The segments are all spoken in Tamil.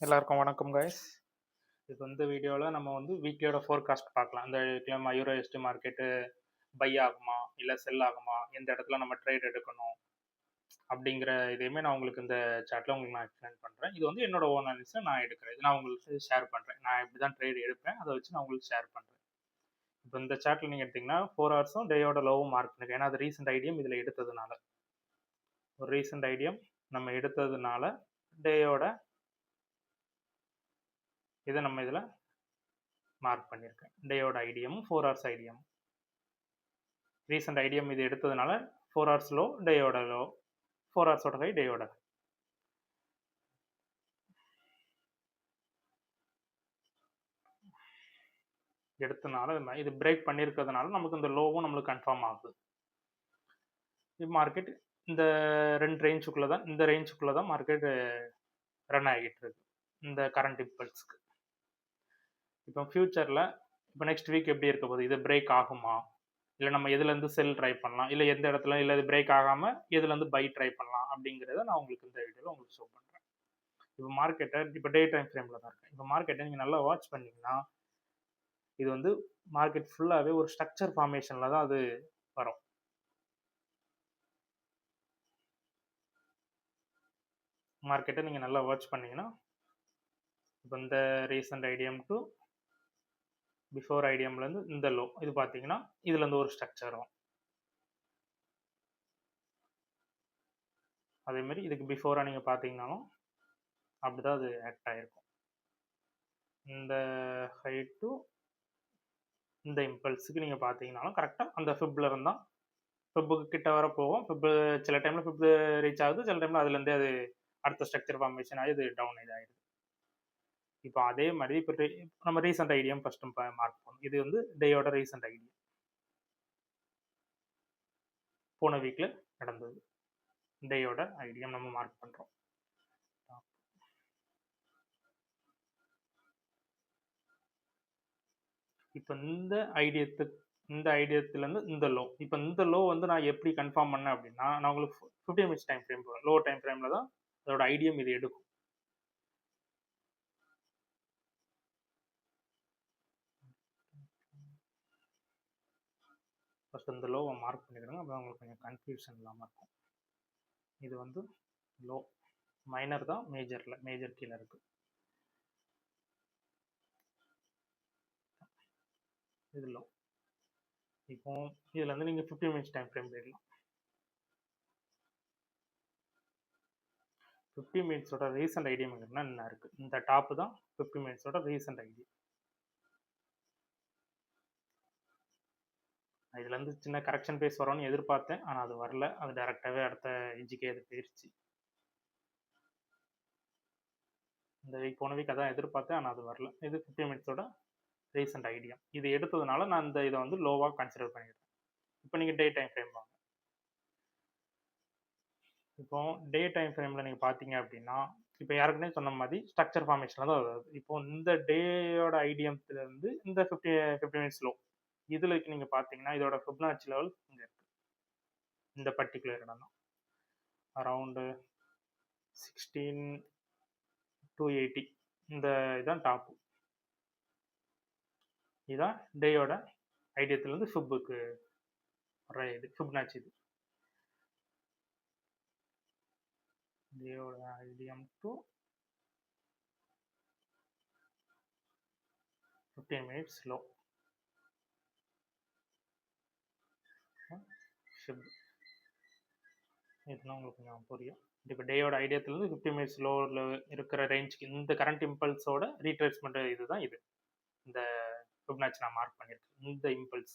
எல்லாருக்கும் வணக்கம் கைஸ். இப்போ இந்த வீடியோவில் நம்ம வீக்லியோட ஃபோர்காஸ்ட் பார்க்கலாம். இந்த மயூரோ எஸ்டி மார்க்கெட்டு பை ஆகுமா இல்லை செல் ஆகுமா, எந்த இடத்துல நம்ம ட்ரேட் எடுக்கணும் அப்படிங்கிற இதையுமே நான் உங்களுக்கு இந்த சாட்டில் உங்களுக்கு நான் எக்ஸ்பிளைன் பண்ணுறேன். இது என்னோட ஓன் அனாலிசிஸ் நான் எடுக்கிறேன். இது நான் உங்களுக்கு ஷேர் பண்ணுறேன். நான் இப்படி தான் ட்ரேட் எடுப்பேன், அதை வச்சு நான் உங்களுக்கு ஷேர் பண்ணுறேன். இப்போ இந்த சாட்டில் நீங்கள் எடுத்திங்கன்னா 4 ஹவர்ஸும் டேயோட லோவும் மார்க் பண்ணிருக்கேன். ஏன்னா அது ரீசெண்ட் ஐடியம் இதில் எடுத்ததுனால, ஒரு ரீசெண்ட் ஐடியம் நம்ம எடுத்ததுனால டேயோட இதை நம்ம இதில் மார்க் பண்ணியிருக்கேன். டேயோட ஐடியமும் 4 ஹவர்ஸ் ஐடியம், ரீசெண்ட் ஐடியம் இது எடுத்ததுனால 4 ஹவர்ஸ் லோ, டேயோட லோ, 4 ஹவர்ஸோட ஹை, டேயோட எடுத்தனால இது பிரேக் பண்ணியிருக்கிறதுனால நமக்கு இந்த லோவும் நம்மளுக்கு கன்ஃபார்ம் ஆகுது. மார்க்கெட் இந்த இந்த ரேஞ்சுக்குள்ளே தான் மார்க்கெட் ரன் ஆகிட்டு இருக்கு இந்த கரண்ட் இம்பல்ஸ்க்கு. இப்போ ஃபியூச்சரில் இப்போ நெக்ஸ்ட் வீக் எப்படி இருக்க போகுது, இது பிரேக் ஆகுமா, இல்லை நம்ம எதுலேருந்து செல் ட்ரை பண்ணலாம், இல்லை எந்த இடத்துல இல்லை இது பிரேக் ஆகாமல் எதுலேருந்து பை ட்ரை பண்ணலாம் அப்படிங்கிறத நான் உங்களுக்கு இந்த வீடியோவில் உங்களுக்கு ஷோ பண்ணுறேன். இப்போ மார்க்கெட்டை இப்போ டே டைம் ஃப்ரேமில் தான் இருக்கேன். இப்போ மார்க்கெட்டை நீங்கள் நல்லா வாட்ச் பண்ணிங்கன்னா இது மார்க்கெட் ஃபுல்லாகவே ஒரு ஸ்ட்ரக்சர் ஃபார்மேஷனில் தான் அது வரும். மார்க்கெட்டை நீங்கள் நல்லா வாட்ச் பண்ணிங்கன்னா இப்போ இந்த ரீசெண்ட் ஐடியம் டு பிஃபோர் ஐடியம்லேருந்து இந்த லோ இது பார்த்தீங்கன்னா இதுலேருந்து ஒரு ஸ்ட்ரக்சர் வரும். அதேமாரி இதுக்கு பிஃபோராக நீங்கள் பார்த்தீங்கன்னாலும் அப்படி தான் அது ஆக்ட் ஆகிருக்கும். இந்த ஹை டு இந்த இம்பல்ஸுக்கு நீங்கள் பார்த்தீங்கன்னாலும் கரெக்டாக அந்த ஃபிப்பில் இருந்தால் ஃபிப்புக்கு கிட்ட வர போகும். ஃபிப்பு சில டைமில் ஃபிப்பு ரீச் ஆகுது, சில டைமில் அதுலேருந்தே அது அடுத்த ஸ்ட்ரக்சர் ஃபார்மேஷன் ஆகி இது டவுன் இதாகிடுது. இப்போ அதே மாதிரி இப்போ நம்ம ரீசெண்ட் ஐடியம் ஃபஸ்ட்டு மார்க் பண்ணணும். இது டேயோட ரீசெண்ட் ஐடியம் போன வீக்கில் நடந்தது. டேயோட ஐடியம் நம்ம மார்க் பண்ணுறோம். இப்போ இந்த ஐடியத்துலேருந்து இந்த லோ, இப்போ இந்த லோ நான் எப்படி கன்ஃபார்ம் பண்ணேன் அப்படின்னா, நான் உங்களுக்கு 15 மினிட்ஸ் டைம் ஃப்ரேம் போகிறேன். லோ டைம் ஃப்ரேமில் தான் அதோட ஐடியம் இது எடுக்கும். ஃபஸ்ட் இந்த லோவை மார்க் பண்ணிக்கிறோங்க, அப்போ உங்களுக்கு கொஞ்சம் கன்ஃபியூஷன் இல்லாமல் இருக்கும். இது லோ மைனர் தான், மேஜர் கீழே இருக்கு. இது லோ. இப்போ இதுலேருந்து நீங்கள் 15 மினிட்ஸ் டைம் ஃப்ரேம் போயிடலாம். 15 மினிட்ஸோட ரீசெண்ட் ஐடியம் என்ன இருக்குது, இந்த டாப்பு தான் 15 மினிட்ஸோட ரீசெண்ட் ஐடியம். இதுலேருந்து சின்ன கரெக்ஷன் பேஸ் வரும்னு எதிர்பார்த்தேன், ஆனால் அது வரல. அது டேரெக்டாகவே அடுத்த இன்ச்சுக்கே அது போயிடுச்சு. இந்த வீக் போன வீக் அதான் எதிர்பார்த்தேன், ஆனால் அது வரல. இது 15 மினிட்ஸோட ரீசெண்ட் ஐடியம். இது எடுத்ததுனால நான் இந்த இதை லோவாக கன்சிடர் பண்ணிடுறேன். இப்போ நீங்கள் டே டைம் ஃப்ரேம் வாங்க. இப்போ டே டைம் ஃப்ரேமில் நீங்கள் பார்த்தீங்க அப்படின்னா, இப்போ யாருக்குன்னே சொன்ன மாதிரி ஸ்ட்ரக்சர் ஃபார்மேஷனில் தான் வருது. இப்போ இந்த டேயோட ஐடியம்லேருந்து இந்த 50 மினிட்ஸ் லோ இதில் நீங்கள் பார்த்தீங்கன்னா இதோட ஃபிபனாச்சி லெவல் இங்கே இருக்குது. இந்த பர்டிகுலர் இடம் தான் அரவுண்டு 16,280. இந்த இதுதான் டாப்பு. இதுதான் டேயோட ஐடியத்துலேருந்து ஃபிப்புக்கு வர இது ஃபிபனாச்சி. இது டேயோட ஐடியம் டு 15 மினிட்ஸ் லோ ஷிப். இதுனா உங்களுக்கு கொஞ்சம் புரியும். இப்போ டேயோட ஐடியத்துலேருந்து 15 மினிட்ஸ் லோவில் இருக்கிற ரேஞ்சுக்கு இந்த கரண்ட் இம்பல்ஸோட ரீட்ரேஸ்மெண்ட் இதுதான் இது. இந்த ஃபிபனாச்சி நான் மார்க் பண்ணியிருக்கேன். இந்த இம்பல்ஸ்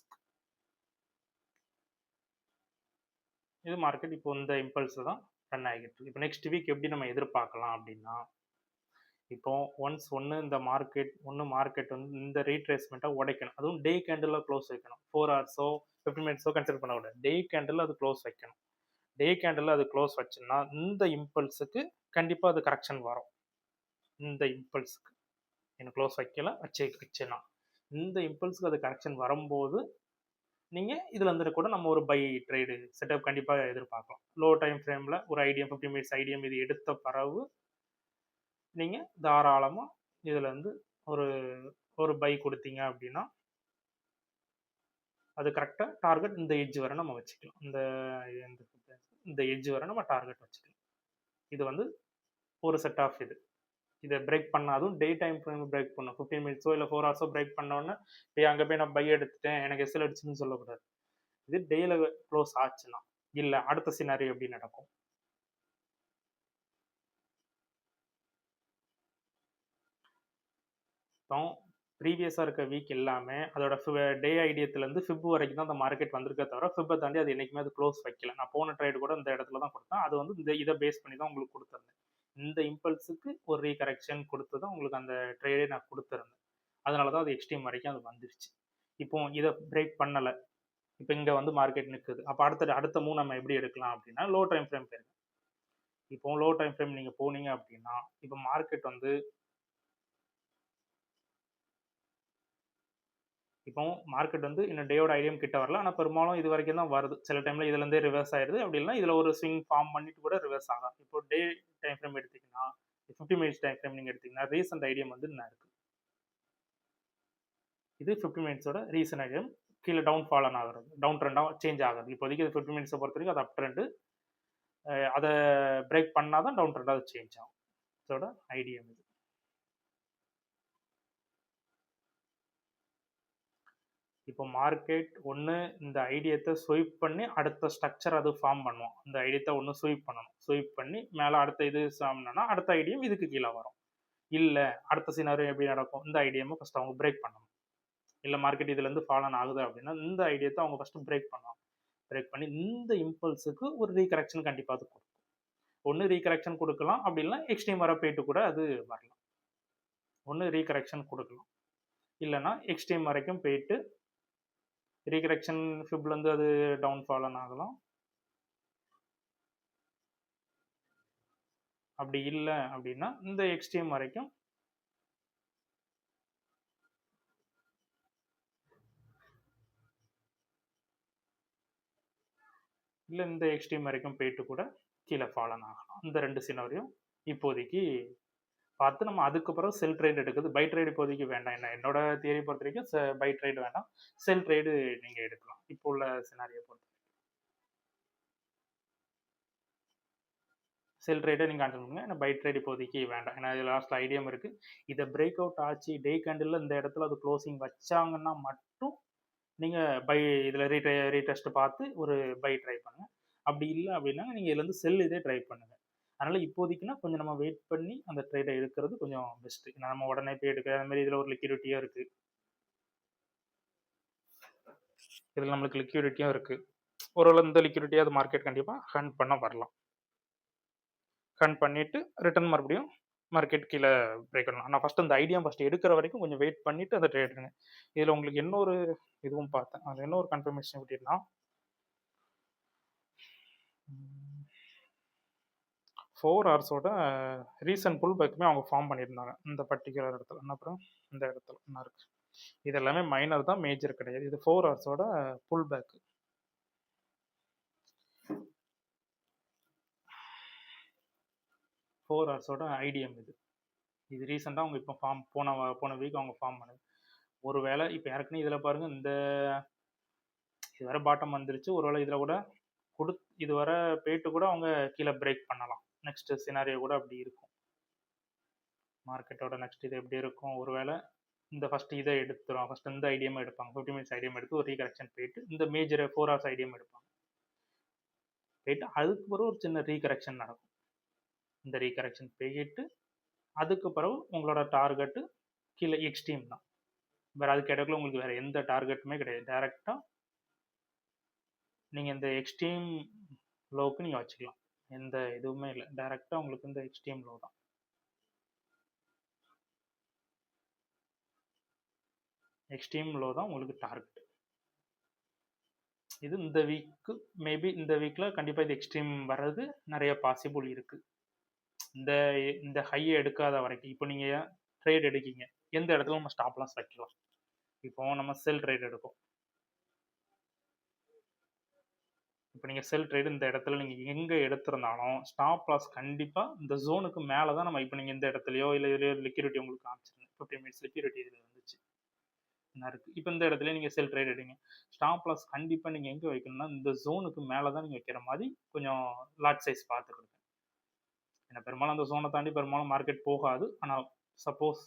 இது மார்க்கெட் இப்போ இந்த இம்பல்ஸ் தான் ரன் ஆகிட்டு இருக்கு. இப்போ நெக்ஸ்ட் வீக் எப்படி நம்ம எதிர்பார்க்கலாம் அப்படின்னா, இப்போ இந்த மார்க்கெட் இந்த ரீட்ரேஸ்மெண்ட்டை உடைக்கணும். அதுவும் டே கேண்டில் க்ளோஸ் வைக்கணும். 4 ஹவர்ஸோ 15 மினிட்ஸோ கன்சிடர் பண்ணக்கூடாது. டே கேண்டில் அது க்ளோஸ் வைக்கணும். டே கேண்டில் அது க்ளோஸ் வச்சுன்னா இந்த இம்பல்ஸுக்கு கண்டிப்பாக அது கரெக்ஷன் வரும். இந்த இம்பல்ஸுக்கு எனக்கு க்ளோஸ் வைக்கல வச்சுன்னா இந்த இம்பல்ஸுக்கு அது கரெக்ஷன் வரும்போது நீங்கள் இதுலேருந்து கூட நம்ம ஒரு பை ட்ரேடு செட்டப் கண்டிப்பாக எதிர்பார்க்கலாம். லோ டைம் ஃப்ரேமில் ஒரு ஐடியம் 15 மினிட்ஸ் ஐடியம் இது எடுத்த பிறகு நீங்கள் தாராளமாக இதில் வந்து ஒரு ஒரு பை கொடுத்தீங்க அப்படின்னா அது கரெக்டாக டார்கெட் இந்த எட்ஜ் வரை நம்ம வச்சுக்கலாம். இந்த எட்ஜ் வரை நம்ம டார்கெட் வச்சுக்கலாம். இது வந்து ஒரு செட் ஆஃப் இதை பிரேக் பண்ணாதும் டே டைம் ஃப்ரேம் பிரேக் பண்ணும். 15 மினிட்ஸோ இல்லை 4 ஹவர்ஸோ பிரேக் பண்ணோன்னே அங்கே போய் நான் பை எடுத்துட்டேன் எனக்கு எஸ்எல் அடிச்சுன்னு சொல்லக்கூடாது. இது டேல க்ளோஸ் ஆச்சுன்னா இல்லை அடுத்த சினாரி எப்படி நடக்கும். இப்போ ப்ரீவியஸாக இருக்க வீக் எல்லாமே அதோட டே ஐடியத்துலேருந்து ஃபிப் வரைக்கும் தான் அந்த மார்க்கெட் வந்திருக்க தவிர ஃபிப்பை தாண்டி அது என்றைக்குமே அது க்ளோஸ் வைக்கல. நான் போன ட்ரேடு கூட இந்த இடத்துல தான் கொடுத்தேன். அது வந்து இதை பேஸ் பண்ணி தான் உங்களுக்கு கொடுத்துருந்தேன். இந்த இம்பல்ஸுக்கு ஒரு ரீகரெக்ஷன் கொடுத்து தான் உங்களுக்கு அந்த ட்ரேடே நான் கொடுத்துருந்தேன். அதனால தான் அது எக்ஸ்ட்ரீம் வரைக்கும் அது வந்துருச்சு. இப்போ இதை பிரேக் பண்ணலை. இப்போ இங்கே வந்து மார்க்கெட் நிற்குது. அப்போ அடுத்த மூவ் நம்ம எப்படி எடுக்கலாம் அப்படின்னா லோ டைம் ஃப்ரேம் போயிருங்க. இப்போ லோ டைம் ஃப்ரேம் நீங்கள் போனீங்க அப்படின்னா இப்போ மார்க்கெட் வந்து இப்போ மார்க்கெட் வந்து இன்னும் டேயோட ஐடியம் கிட்ட வரல. ஆனால் பெரும்பாலும் இது வரைக்கும் தான் வருது. சில டைமில் இதுலேருந்தே ரிவர்ஸ் ஆயிடுது. அப்படி இல்லைனா இதில் ஒரு ஸ்விங் ஃபார்ம் பண்ணிட்டு கூட ரிவர்ஸ் ஆகும். இப்போ டே டைம் ஃப்ரேம் எடுத்திங்கன்னா 50 மினிட்ஸ் டைம் ஃப்ரேம் நீங்கள் எடுத்திங்கன்னா ரீசன்ட் ஐடியம் வந்து என்ன இருக்குது. இது 50 மினிட்ஸோட ரீசன்ட் ஐடியம் கீழே டவுன் ஃபாலன் ஆகுறது, டவுன் ட்ரெண்டாக சேஞ்ச் ஆகுது. இப்போதைக்கு அது 50 மினிட்ஸை பொறுத்த வரைக்கும் அது அப் ட்ரெண்டு. அதை பிரேக் பண்ணால் தான் டவுன் ட்ரெண்டாக அது சேஞ்ச் ஆகும். இதோட ஐடியம் இது. இப்போ மார்க்கெட் ஒன்று இந்த ஐடியத்தை ஸ்வைப் பண்ணி அடுத்த ஸ்ட்ரக்சர் அது ஃபார்ம் பண்ணுவோம். அந்த ஐடியத்தை ஒன்று ஸ்வைப் பண்ணணும். ஸ்வைப் பண்ணி மேலே அடுத்த இது சாம்னா அடுத்த ஐடியம் இதுக்கு கீழே வரும். இல்லை அடுத்த சினாரியோ எப்படி நடக்கும், இந்த ஐடியமை ஃபஸ்ட் அவங்க பிரேக் பண்ணணும். இல்லை மார்க்கெட் இதுலேருந்து ஃபாலன் ஆகுது அப்படின்னா இந்த ஐடியத்தை அவங்க ஃபஸ்ட்டு பிரேக் பண்ணுவாங்க. பிரேக் பண்ணி இந்த இம்பல்ஸுக்கு ஒரு ரீகரெக்ஷன் கண்டிப்பாக அது கொடுக்கும். ஒன்று ரீகரெக்ஷன் கொடுக்கலாம், அப்படி இல்லைனா எக்ஸ்ட்ரீம் வர போயிட்டு கூட அது வரலாம். ஒன்று ரீகரெக்ஷன் கொடுக்கலாம், இல்லைனா எக்ஸ்ட்ரீம் வரைக்கும் போயிட்டு ரீகரெக்ஷன் ஃபிப்லேருந்து அது டவுன் ஃபாலன் ஆகலாம். அப்படி இல்லை அப்படின்னா இந்த எக்ஸ்ட்ரீம் வரைக்கும் இல்லை இந்த எக்ஸ்ட்ரீம் வரைக்கும் போயிட்டு கூட கீழே ஃபாலன் ஆகலாம். இந்த ரெண்டு சினாரியும் இப்போதைக்கு பார்த்து நம்ம அதுக்கப்புறம் செல் ட்ரேட் எடுக்குது. பை ட்ரேட் இப்போதைக்கு வேண்டாம். என்னோட தியரி பொறுத்த வரைக்கும் பை ட்ரேட் வேண்டாம், செல் ட்ரேடு நீங்கள் எடுக்கலாம் இப்போ உள்ள சினாரியை பொறுத்த. செல் ட்ரேடை நீங்கள் கன்சிடர் பண்ணுங்க. ஏன்னா பை ட்ரேட் இப்போதைக்கு வேண்டாம். ஏன்னா இது லாஸ்ட்டில் ஐடியம் இருக்குது. இதை பிரேக் அவுட் ஆச்சு டே கேண்டில் இந்த இடத்துல அது க்ளோசிங் வச்சாங்கன்னா மட்டும் நீங்கள் பை இதில் ரீடெஸ்ட் பார்த்து ஒரு பை ட்ரை பண்ணுங்கள். அப்படி இல்லை அப்படின்னா நீங்கள் இதுலேருந்து செல் இதே ட்ரை பண்ணுங்கள். அதனால் இப்போதைக்குன்னா கொஞ்சம் நம்ம வெயிட் பண்ணி அந்த ட்ரேடை எடுக்கிறது கொஞ்சம் பெஸ்ட்டு. நம்ம உடனே போய் எடுக்கிற அந்த மாதிரி இதில் ஒரு லிக்விடிட்டியாக இருக்குது. இதில் நம்மளுக்கு லிக்விடிட்டியும் இருக்குது. ஒரு இந்த லிக்விடிட்டியாக அது மார்க்கெட் கண்டிப்பாக ஹண்ட் பண்ண வரலாம். ஹண்ட் பண்ணிவிட்டு ரிட்டர்ன் மறுபடியும் மார்க்கெட் கீழே பிரேக் பண்ணலாம். நான் ஃபஸ்ட்டு அந்த ஐடியா ஃபஸ்ட்டு எடுக்கிற வரைக்கும் கொஞ்சம் வெயிட் பண்ணிவிட்டு அந்த ட்ரேட் எடுங்க. இதில் உங்களுக்கு இன்னொரு இதுவும் பார்த்தேன். அது இன்னொரு கன்ஃபர்மேஷன் எப்படின்னா 4 ஹவர்ஸோட ரீசன்ட் புல் பேக்குமே அவங்க ஃபார்ம் பண்ணியிருந்தாங்க இந்த பர்டிகுலர் இடத்துல. அப்புறம் இந்த இடத்துல என்ன இருக்குது, இது எல்லாமே மைனர் தான், மேஜர் கிடையாது. இது 4 ஹவர்ஸோட புல் பேக்கு. ஃபோர் ஹவர்ஸோட ஐடியம் இது ரீசெண்டாக அவங்க இப்போ போன வீக் அவங்க ஃபார்ம் பண்ணுது. ஒரு வேளை இப்போ ஏற்கனவே இதில் பாருங்கள் இந்த இது வர பாட்டம் வந்துருச்சு. ஒருவேளை இதில் கூட இது வர போயிட்டு கூட அவங்க கீழே பிரேக் பண்ணலாம். நெக்ஸ்ட் சினாரியோ கூட அப்படி இருக்கும். மார்க்கெட்டோட நெக்ஸ்ட் இது எப்படி இருக்கும், ஒருவேளை இந்த ஃபஸ்ட்டு இதை எடுத்துரும், ஃபஸ்ட்டு இந்த ஐடியமாக எடுப்பாங்க. 50 மினிட்ஸ் ஐடியம் எடுத்து ஒரு ரீகரெக்ஷன் போயிட்டு இந்த மேஜர் 4 ஹவர்ஸ் ஐடியம் எடுப்பாங்க. போயிட்டு அதுக்கு பிறகு ஒரு சின்ன ரீகரெக்ஷன் நடக்கும். இந்த ரீகரெக்ஷன் போயிட்டு அதுக்கு பிறகு உங்களோட டார்கெட்டு கீழே எக்ஸ்ட்ரீம் தான். வேறு அதுக்கு இடத்துல உங்களுக்கு வேறு எந்த டார்கெட்டுமே கிடையாது. டேரெக்டாக நீங்கள் இந்த எக்ஸ்ட்ரீம் லோவுக்கு நீங்கள் வச்சுக்கலாம். எந்த இதுவுமே இல்லை. டேரெக்டாக உங்களுக்கு இந்த எக்ஸ்ட்ரீம் லோ தான். எக்ஸ்ட்ரீம் லோ தான் உங்களுக்கு டார்கெட். இது இந்த வீக்கு மேபி இந்த வீக்கில் கண்டிப்பாக இது எக்ஸ்ட்ரீம் வர்றது நிறைய பாசிபிள் இருக்குது. இந்த ஹையை எடுக்காத வரைக்கும் இப்போ நீங்கள் ட்ரேட் எடுக்கீங்க, எந்த இடத்துல நம்ம ஸ்டாப் லாஸ் வைக்கலாம். இப்போ நம்ம செல் ட்ரேட் எடுப்போம். இப்போ நீங்கள் செல் ட்ரேட் இந்த இடத்துல நீங்கள் எங்கே எடுத்திருந்தாலும் ஸ்டாப் லாஸ் கண்டிப்பாக இந்த ஜோனுக்கு மேலே தான் நம்ம இப்போ நீங்கள் இந்த இடத்துலையோ இல்லை இதுலையோ லிக்யூரிட்டி உங்களுக்கு காமிச்சிருங்க 15 மினிட்ஸ் லிக்யூரிட்டி இதில் வந்துச்சு என்ன இருக்குது இப்போ இந்த இடத்துல நீங்கள் செல் ட்ரேட் எடுங்க ஸ்டாப் லாஸ் கண்டிப்பாக நீங்கள் எங்கே வைக்கணும்னா இந்த ஜோனுக்கு மேலே தான் நீங்கள் வைக்கிற மாதிரி கொஞ்சம் லாட் சைஸ் பார்த்துக்கணும். ஏன்னா பெரும்பாலும் அந்த ஜோனை தாண்டி பெரும்பாலும் மார்க்கெட் போகாது. ஆனால் சப்போஸ்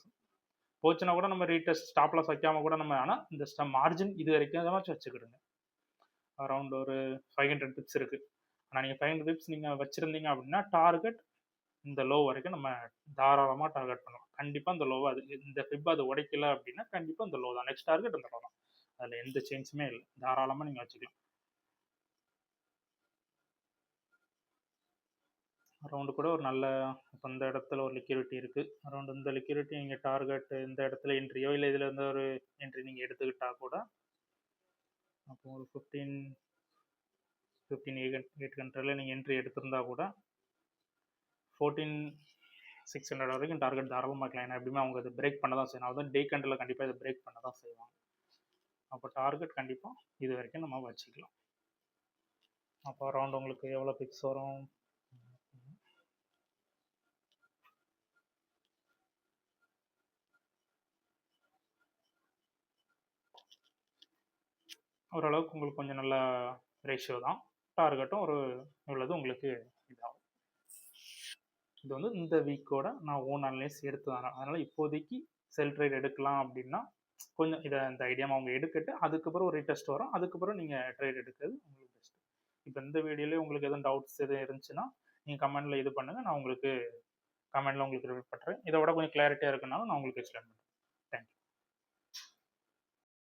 போச்சுன்னா கூட நம்ம ரீடெஸ்ட் ஸ்டாப் லாஸ் வைக்காம கூட நம்ம ஆனால் இந்த மார்ஜின் இது வரைக்கும் ஏதாச்சும் வச்சுக்கிடுங்க. அரௌண்ட் ஒரு 500 பிப்ஸ் இருக்குது. ஆனால் நீங்கள் 500 பிப்ஸ் நீங்கள் வச்சுருந்தீங்க அப்படின்னா டார்கெட் இந்த லோ வரைக்கும் நம்ம தாராளமாக டார்கெட் பண்ணலாம். கண்டிப்பாக இந்த லோவை அது இந்த ஃபிப் அது உடைக்கல அப்படின்னா கண்டிப்பாக இந்த லோ தான். நெக்ஸ்ட் டார்கெட் இந்த லோ தான். அதில் எந்த சேஞ்சுமே இல்லை. தாராளமாக நீங்கள் வச்சுக்கலாம். அரௌண்டு கூட ஒரு நல்ல இப்போ இந்த இடத்துல ஒரு லிக்யூரிட்டி இருக்குது. அரௌண்ட் இந்த லிக்யூரிட்டி நீங்கள் டார்கெட் இந்த இடத்துல என்ட்ரியோ இல்லை இதில் இருந்து ஒரு என்ட்ரி நீங்கள் எடுத்துக்கிட்டால் கூட அப்போ ஒரு 15,800 நீங்கள் என்ட்ரி எடுத்திருந்தா கூட 14,600 வரைக்கும் டார்கெட் தாராளமாக இருக்கலாம். ஏன்னா எப்படியுமே அவங்க அதை பிரேக் பண்ண தான் செய்யணும். அதுதான் டே கண்டில் கண்டிப்பாக இதை பிரேக் பண்ண தான் செய்வாங்க. அப்போ டார்கெட் கண்டிப்பாக இது வரைக்கும் நம்ம வச்சுக்கலாம். அப்போ அரௌண்ட் உங்களுக்கு எவ்வளோ பிக்ஸ் வரும்? ஓரளவுக்கு உங்களுக்கு கொஞ்சம் நல்ல ரேஷியோ தான். டார்கெட்டும் ஒரு இவ்வளவு உங்களுக்கு இதாகும். இது வந்து இந்த வீக்கோட நான் ஓன் அனலைஸ் எடுத்து வரேன். அதனால் இப்போதைக்கு செல் ட்ரேட் எடுக்கலாம் அப்படின்னா கொஞ்சம் இதை இந்த ஐடியாவை அவங்க எடுக்கட்டு அதுக்கப்புறம் ஒரு ரீடெஸ்ட் வரும். அதுக்கப்புறம் நீங்கள் ட்ரேட் எடுக்கிறது உங்களுக்கு பெஸ்ட். இப்போ இந்த வீடியோலேயே உங்களுக்கு எதுவும் டவுட்ஸ் எதுவும் இருந்துச்சுன்னா நீங்கள் கமெண்டில் இது பண்ணுங்கள். நான் உங்களுக்கு கமெண்டில் உங்களுக்கு ரிப்பீட் பண்ணுறேன். இதை விட கொஞ்சம் கிளாரிட்டியாக இருக்குனாலும் நான் உங்களுக்கு எக்ஸ்பிளைன் பண்ணுறேன்.